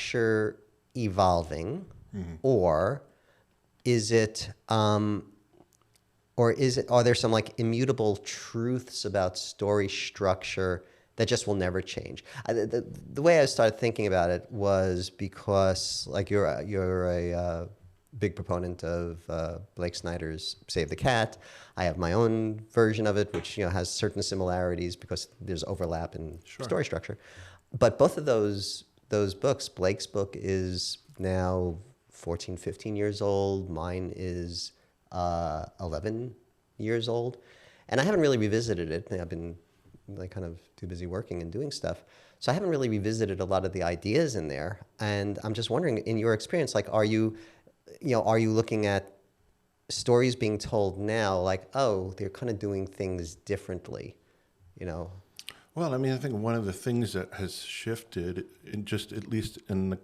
structure evolving, or is it, are there some like immutable truths about story structure that just will never change? The way I started thinking about it was because like you're a big proponent of Blake Snyder's Save the Cat. I have my own version of it, which has certain similarities because there's overlap in story structure. But both of those books, Blake's book is now 14, 15 years old. Mine is 11 years old. And I haven't really revisited it. I've been like kind of too busy working and doing stuff. So I haven't really revisited a lot of the ideas in there. And I'm just wondering, in your experience, like, are you looking at stories being told now like, oh, they're kind of doing things differently, Well, I mean, I think one of the things that has shifted, just at least in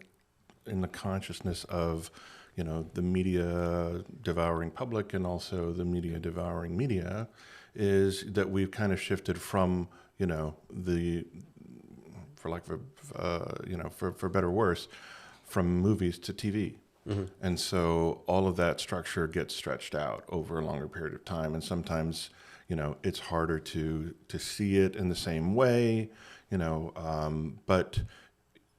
the consciousness of, the media devouring public and also the media devouring media, is that we've kind of shifted from, for better or worse, from movies to TV. And so all of that structure gets stretched out over a longer period of time, and sometimes it's harder to see it in the same way, but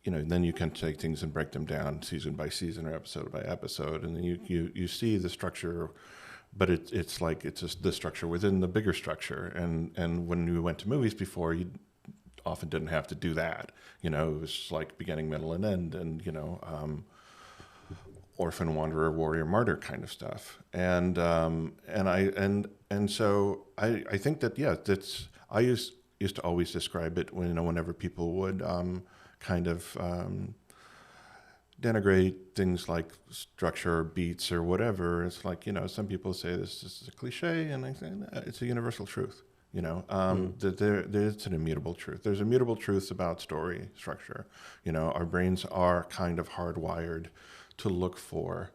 then you can take things and break them down season by season or episode by episode, and then you see the structure, but it's like it's just the structure within the bigger structure. And when you went to movies before, you often didn't have to do that. It was like beginning, middle, and end, and orphan, wanderer, warrior, martyr kind of stuff. And so I think that, that's, I used to always describe it whenever people would kind of denigrate things like structure or beats or whatever. It's like, some people say this is a cliche, and I say it's a universal truth. That there's an immutable truth. There's immutable truths about story structure. Our brains are kind of hardwired to look for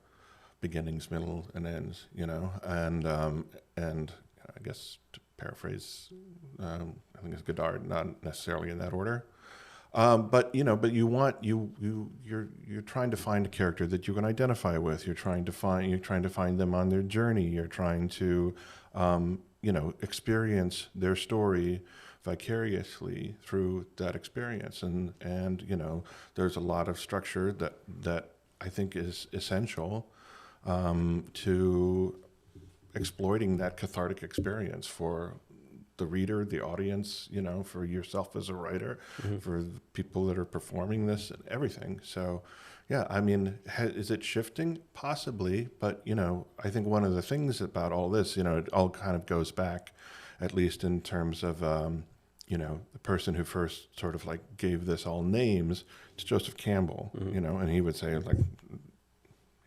beginnings, middle, and ends, and I guess to paraphrase, I think it's Godard, not necessarily in that order, but you're trying to find a character that you can identify with. You're trying to find them on their journey. You're trying to, experience their story vicariously through that experience, and there's a lot of structure that I think is essential to exploiting that cathartic experience for the reader, the audience, for yourself as a writer, for the people that are performing this and everything. So, yeah, I mean, is it shifting? Possibly, but, I think one of the things about all this, it all kind of goes back, at least in terms of, the person who first sort of like gave this all names, to Joseph Campbell, and he would say, like,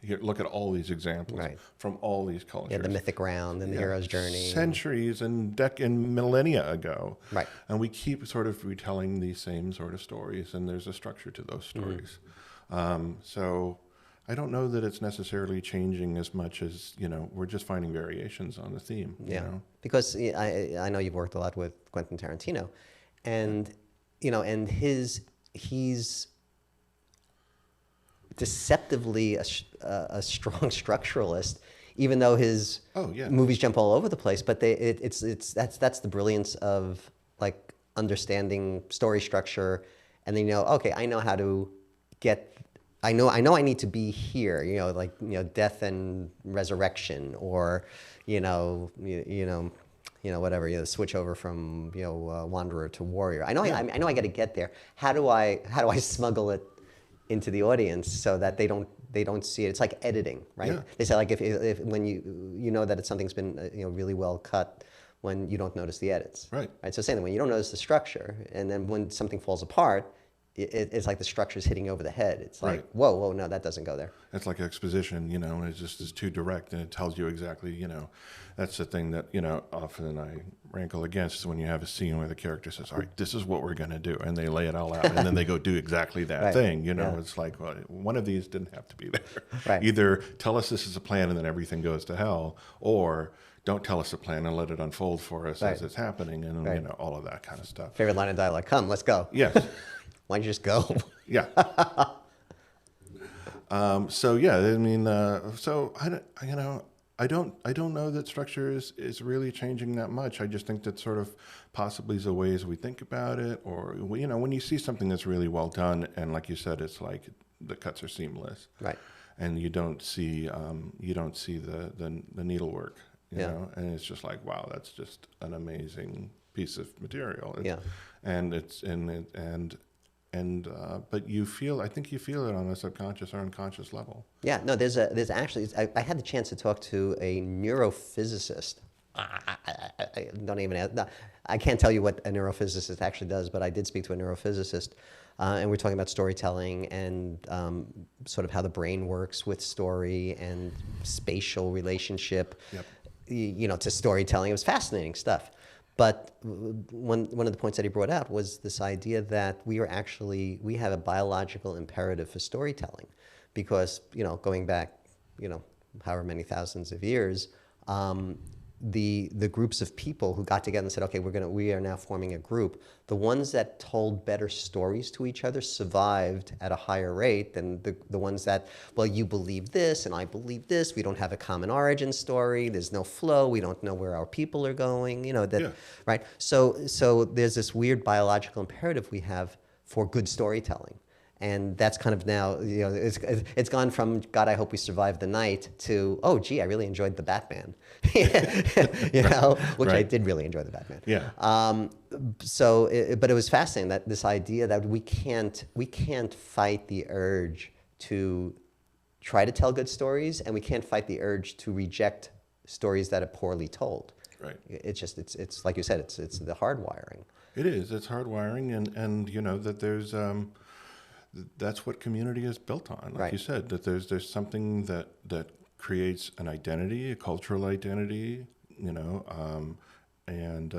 here, look at all these examples from all these cultures. Yeah, the mythic round and the hero's journey. Centuries and millennia ago. Right. And we keep sort of retelling these same sort of stories, and there's a structure to those stories. So I don't know that it's necessarily changing as much as, we're just finding variations on the theme. Yeah, because I know you've worked a lot with Quentin Tarantino, and, and he's deceptively a strong structuralist, even though his movies jump all over the place. But that's the brilliance of like understanding story structure, and then okay, I know how to get. I know I need to be here. Death and resurrection, or whatever. Switch over from wanderer to warrior. I know I got to get there. How do I smuggle it into the audience so that they don't see it? It's like editing, right? Yeah. They say like if when you know that something's been really well cut when you don't notice the edits, right? So saying that when you don't notice the structure, and then when something falls apart, it's like the structure's hitting over the head. It's like whoa, no, that doesn't go there. It's like exposition, it just is too direct, and it tells you exactly, that's the thing that often I rankle against, when you have a scene where the character says, all right, this is what we're going to do, and they lay it all out, and then they go do exactly that thing. It's like, well, one of these didn't have to be there. Either tell us this is a plan and then everything goes to hell, or don't tell us a plan and let it unfold for us as it's happening, and all of that kind of stuff. Favorite line of dialogue: "Come, let's go." Yes. Why don't you just go? Yeah. So yeah, I mean, so I don't, you know, I don't know that structure is really changing that much. I just think that sort of possibly the ways we think about it, or you know, when you see something that's really well done, and like you said, it's like the cuts are seamless, Right. and you don't see the needlework, you know, and it's just like, wow, that's just an amazing piece of material. Yeah. And but I think you feel it on a subconscious or unconscious level. Yeah, no, there's actually, I had the chance to talk to a neurophysicist. I don't even, no, I can't tell you what a neurophysicist actually does, but I did speak to a neurophysicist, and we're talking about storytelling and sort of how the brain works with story and spatial relationship, Yep. you know, to storytelling. It was fascinating stuff. But one of the points that he brought out was this idea that we have a biological imperative for storytelling, because, you know, going back, you know, however many thousands of years, the groups of people who got together and said, okay, we are now forming a group. The ones that told better stories to each other survived at a higher rate than the ones that, well, you believe this and I believe this. We don't have a common origin story. There's no flow. We don't know where our people are going. You know that, right? So there's this weird biological imperative we have for good storytelling. And that's kind of now, you know, it's gone from, God, I hope we survive the night, to, oh, gee, I really enjoyed the Batman, you know, which I did really enjoy the Batman. Yeah. But it was fascinating, that this idea that we can't fight the urge to try to tell good stories, and we can't fight the urge to reject stories that are poorly told. Right. It's like you said, it's the hardwiring. It is. It's hardwiring, and you know that there's that's what community is built on. Like you said, that there's something that creates an identity, a cultural identity, you know, and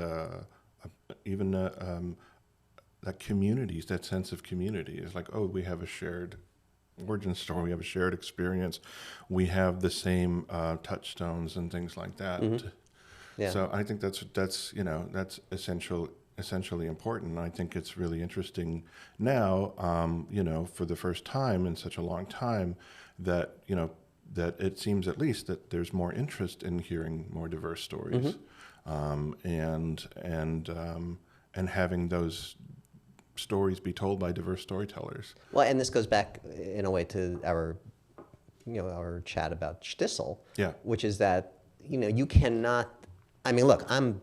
even that communities, that sense of community is like, oh, we have a shared origin story, we have a shared experience, we have the same touchstones and things like that. Mm-hmm. Yeah. So I think that's you know, that's essentially important. I think it's really interesting now, you know, for the first time in such a long time, that, you know, that it seems at least that there's more interest in hearing more diverse stories, and having those stories be told by diverse storytellers. Well, and this goes back in a way to our chat about Shtisel, which is that, you know, you cannot, I mean, look, I'm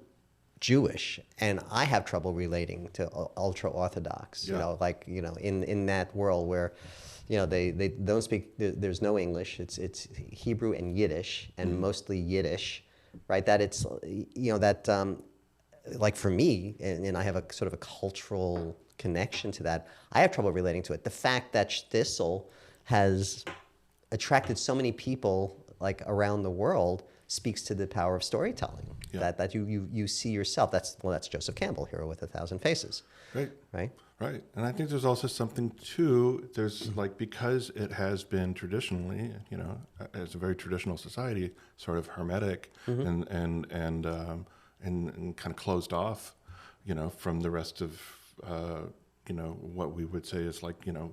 Jewish, and I have trouble relating to ultra-Orthodox, you know, like, you know, in that world where, you know, they don't speak, there's no English, it's Hebrew and Yiddish, and mostly Yiddish, right? That it's, you know, that, like for me, and I have a sort of a cultural connection to that, I have trouble relating to it. The fact that Shtisel has attracted so many people, like, around the world, speaks to the power of storytelling. That you see yourself. That's Joseph Campbell, Hero with a Thousand Faces. Right. And I think there's also something too. There's like, because it has been traditionally, you know, as a very traditional society, sort of hermetic and kind of closed off, you know, from the rest of you know, what we would say is like, you know,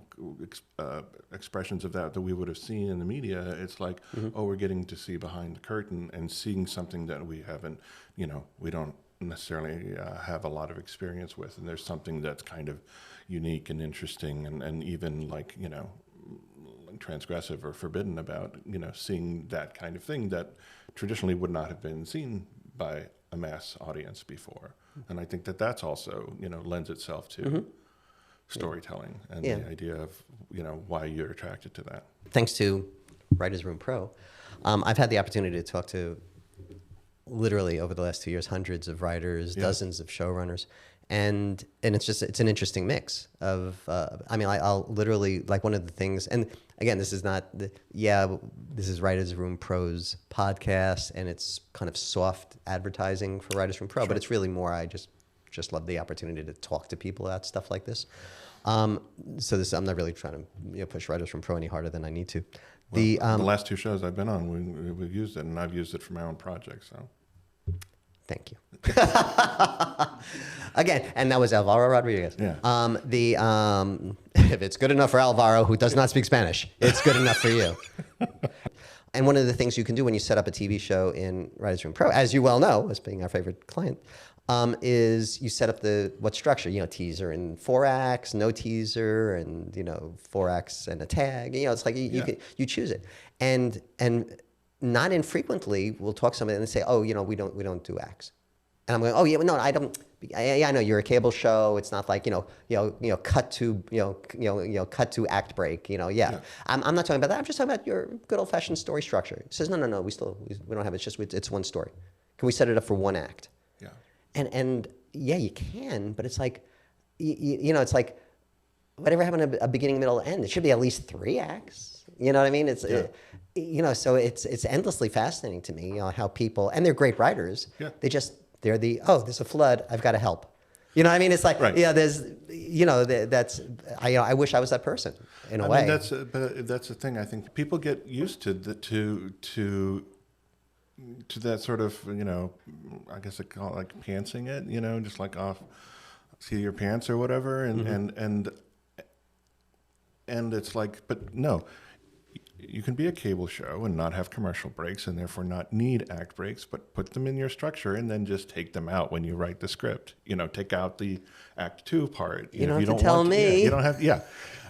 expressions of that we would have seen in the media. It's like, oh, we're getting to see behind the curtain and seeing something that we haven't, you know, we don't necessarily have a lot of experience with. And there's something that's kind of unique and interesting and even like, you know, transgressive or forbidden about, you know, seeing that kind of thing that traditionally would not have been seen by a mass audience before. And I think that that's also, you know, lends itself to storytelling and the idea of, you know, why you're attracted to that. Thanks to WritersRoom Pro, I've had the opportunity to talk to, literally over the last 2 years, hundreds of writers, dozens of showrunners, and it's an interesting mix of, I mean, I'll literally, like, one of the things, and again, this is WritersRoom Pro's podcast, and it's kind of soft advertising for WritersRoom Pro, but it's really more, I just love the opportunity to talk to people about stuff like this. So I'm not really trying to, you know, push WritersRoom Pro any harder than I need to. Well, the last two shows I've been on, we've used it, and I've used it for my own projects. So Thank you. Again, and that was Álvaro Rodríguez. Yeah. If it's good enough for Álvaro, who does not speak Spanish, it's good enough for you. And one of the things you can do when you set up a TV show in WritersRoom Pro, as you well know, as being our favorite client, is you set up what structure, teaser in 4 acts, no teaser, and 4 acts and a tag. It's like you choose it, and not infrequently we'll talk to somebody and they say, oh, we don't do acts, and I'm going, oh yeah, no, I don't. Yeah, I know you're a cable show. It's not like cut to act break. Yeah. I'm not talking about that. I'm just talking about your good old fashioned story structure. He says, no, we don't have it. It's one story. Can we set it up for 1 act? Yeah. And yeah, you can, but it's like, it's like whatever happened to a beginning, middle, end. It should be at least 3 acts. You know what I mean? It's so it's endlessly fascinating to me. How people, and they're great writers. Yeah. They're there's a flood, I've got to help. You know what I mean? It's like, right. There's, that's, I wish I was that person in a way. But that's the thing. I think people get used to that sort of, I guess I call it like pantsing it, just like off, see your pants or whatever. And it's like, but no, you can be a cable show and not have commercial breaks and therefore not need act breaks, but put them in your structure and then just take them out when you write the script. Take out the act 2 part. You don't have to tell me. You don't have, yeah.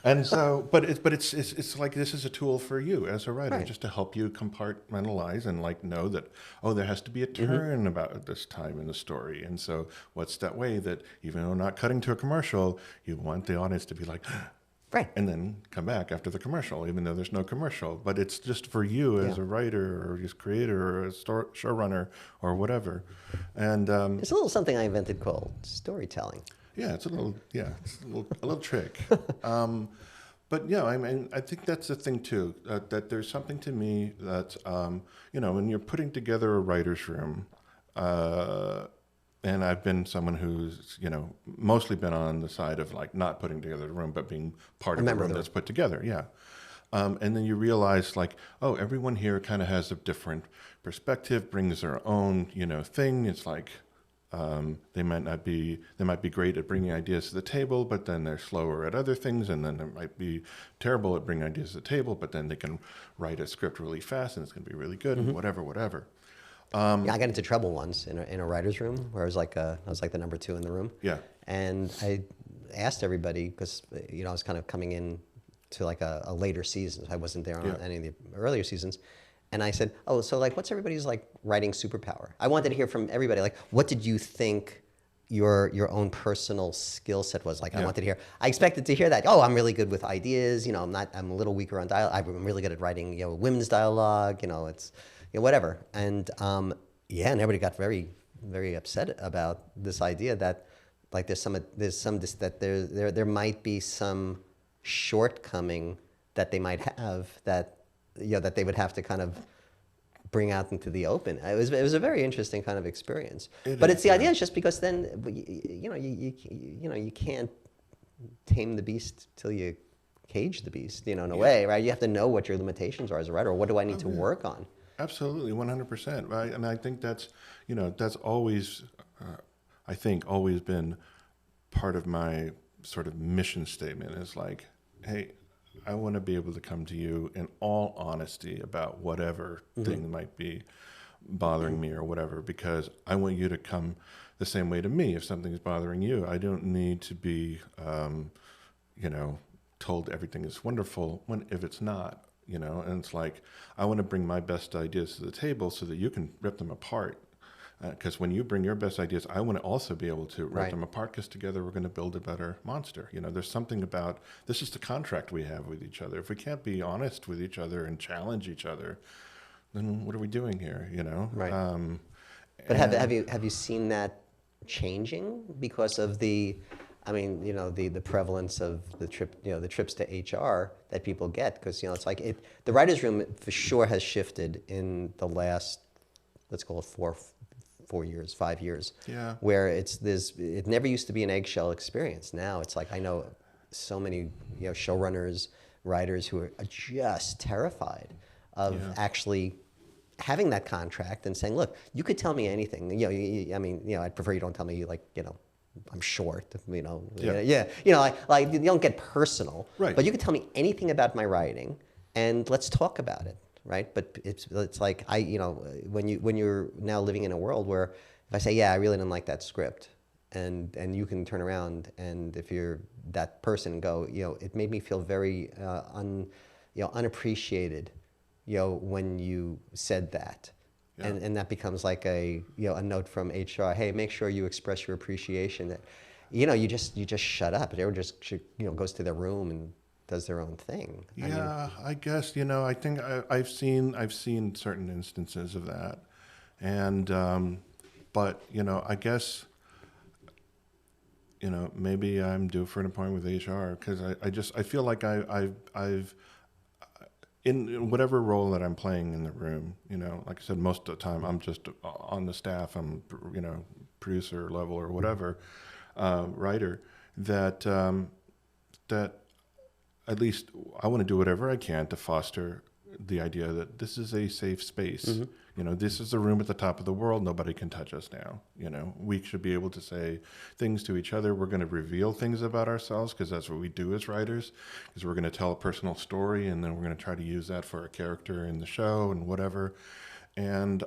And so, but it's like this is a tool for you as a writer, right. just to help you compartmentalize and like know that, oh, there has to be a turn about this time in the story. And so what's that way that even though not cutting to a commercial, you want the audience to be like, right. And then come back after the commercial, even though there's no commercial. But it's just for you as a writer or just creator or a showrunner or whatever. And it's a little something I invented called storytelling. Yeah, it's a little trick. But yeah, I mean, I think that's the thing too. That there's something to me that when you're putting together a writer's room. And I've been someone who's, mostly been on the side of like not putting together the room, but being part of the room that's put together. Yeah. And then you realize like, oh, everyone here kind of has a different perspective, brings their own, thing. It's like they might be great at bringing ideas to the table, but then they're slower at other things. And then they might be terrible at bringing ideas to the table, but then they can write a script really fast and it's going to be really good and whatever. I got into trouble once in a writer's room where I was like the number 2 in the room. Yeah. And I asked everybody because I was kind of coming in to like a later season. I wasn't there on any of the earlier seasons. And I said, oh, so like what's everybody's like writing superpower? I wanted to hear from everybody, like what did you think your own personal skill set was like? I wanted to hear. I expected to hear that. Oh, I'm really good with ideas. I'm a little weaker on dialogue. I'm really good at writing women's dialogue. It's whatever. And and everybody got very, very upset about this idea that like there might be some shortcoming that they might have that that they would have to kind of bring out into the open. It was a very interesting kind of experience. It's the idea is just because then you can't tame the beast till you cage the beast, in a way, right? You have to know what your limitations are as a writer. What do I need to work on? Absolutely, 100%. Right, and I think that's that's always, always been part of my sort of mission statement. Is like, hey, I want to be able to come to you in all honesty about whatever thing might be bothering me or whatever, because I want you to come the same way to me. If something is bothering you, I don't need to be, told everything is wonderful if it's not. And it's like, I want to bring my best ideas to the table so that you can rip them apart. Because when you bring your best ideas, I want to also be able to rip them apart, because together we're going to build a better monster. There's something about, this is the contract we have with each other. If we can't be honest with each other and challenge each other, then what are we doing here, Right. But have you seen that changing because of the prevalence of the trips to HR that people get? Because it's like the writer's room for sure has shifted in the last, let's call it 4 years, 5 years. Yeah. Where it never used to be an eggshell experience. Now it's like I know so many showrunners, writers who are just terrified of actually having that contract and saying, look, you could tell me anything. I mean, I'd prefer you don't tell me like, I'm short, Yeah. Like you don't get personal. Right. But you can tell me anything about my writing and let's talk about it, right? But it's like when you're now living in a world where if I say, yeah, I really didn't like that script, and you can turn around and if you're that person go, it made me feel very unappreciated, when you said that. Yeah. And that becomes like a note from HR. Hey, make sure you express your appreciation. That you just shut up. Everyone just goes to their room and does their own thing. Yeah, I guess I think I've seen certain instances of that, and but I guess maybe I'm due for an appointment with HR because I feel like I've in whatever role that I'm playing in the room, like I said, most of the time I'm just on the staff, I'm, producer level or whatever, writer, that at least I want to do whatever I can to foster the idea that this is a safe space. Mm-hmm. This is the room at the top of the world. Nobody can touch us now. We should be able to say things to each other. We're going to reveal things about ourselves because that's what we do as writers, is we're going to tell a personal story and then we're going to try to use that for a character in the show and whatever. And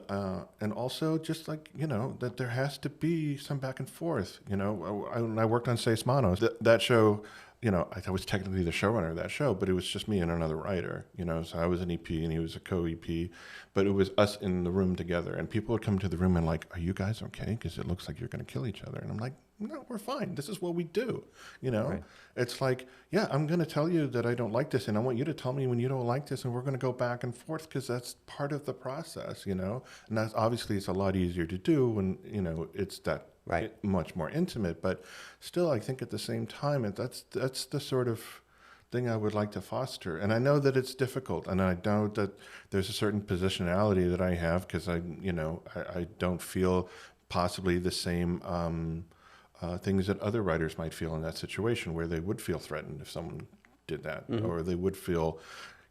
also just like, that there has to be some back and forth. When I worked on Seis Manos, that show, I was technically the showrunner of that show, but it was just me and another writer, so I was an EP and he was a co-EP, but it was us in the room together. And people would come to the room and like, are you guys okay? Because it looks like you're going to kill each other. And I'm like, no, we're fine. This is what we do. Right. It's like, yeah, I'm going to tell you that I don't like this. And I want you to tell me when you don't like this. And we're going to go back and forth because that's part of the process, And that's obviously it's a lot easier to do when, it's that right. Much more intimate, but still, I think at the same time, that's the sort of thing I would like to foster. And I know that it's difficult, and I know that there's a certain positionality that I have because I don't feel possibly the same things that other writers might feel in that situation, where they would feel threatened if someone did that, mm-hmm. or they would feel,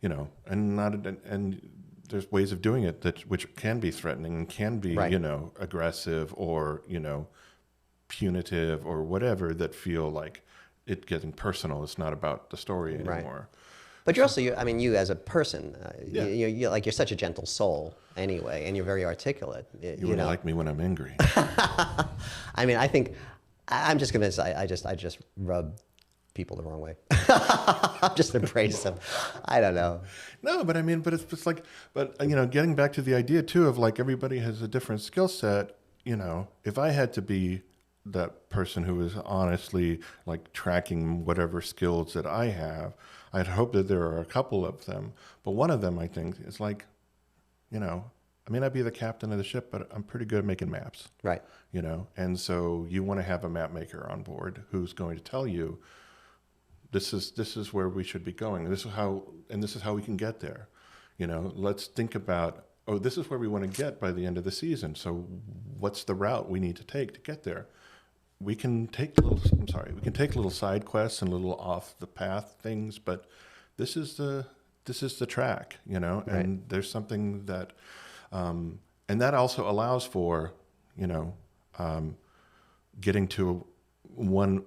and there's ways of doing it which can be threatening and can be, right. Aggressive or, punitive or whatever that feel like it getting personal. It's not about the story anymore. Right. But you're also, you as a person, you're such a gentle soul anyway, and you're very articulate. You wouldn't like me when I'm angry. I mean, I think I'm just going to say, I just rub people the wrong way. I'm just abrasive. I don't know. No, but it's just like, getting back to the idea too of like everybody has a different skill set. If I had to be that person who is honestly like tracking whatever skills that I have, I'd hope that there are a couple of them. But one of them, I think, is like, I may not be the captain of the ship, but I'm pretty good at making maps. Right. And so you want to have a map maker on board who's going to tell you, this is where we should be going. This is how we can get there. Let's think about, this is where we want to get by the end of the season. So what's the route we need to take to get there? We can take little side quests and little off the path things, but this is the track, and right. There's something that, and that also allows for, getting to one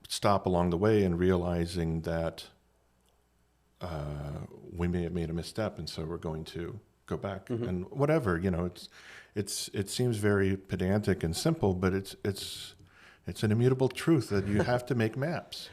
stop along the way and realizing that we may have made a misstep, and so we're going to go back, mm-hmm. and whatever. It seems very pedantic and simple, but it's an immutable truth that you have to make maps.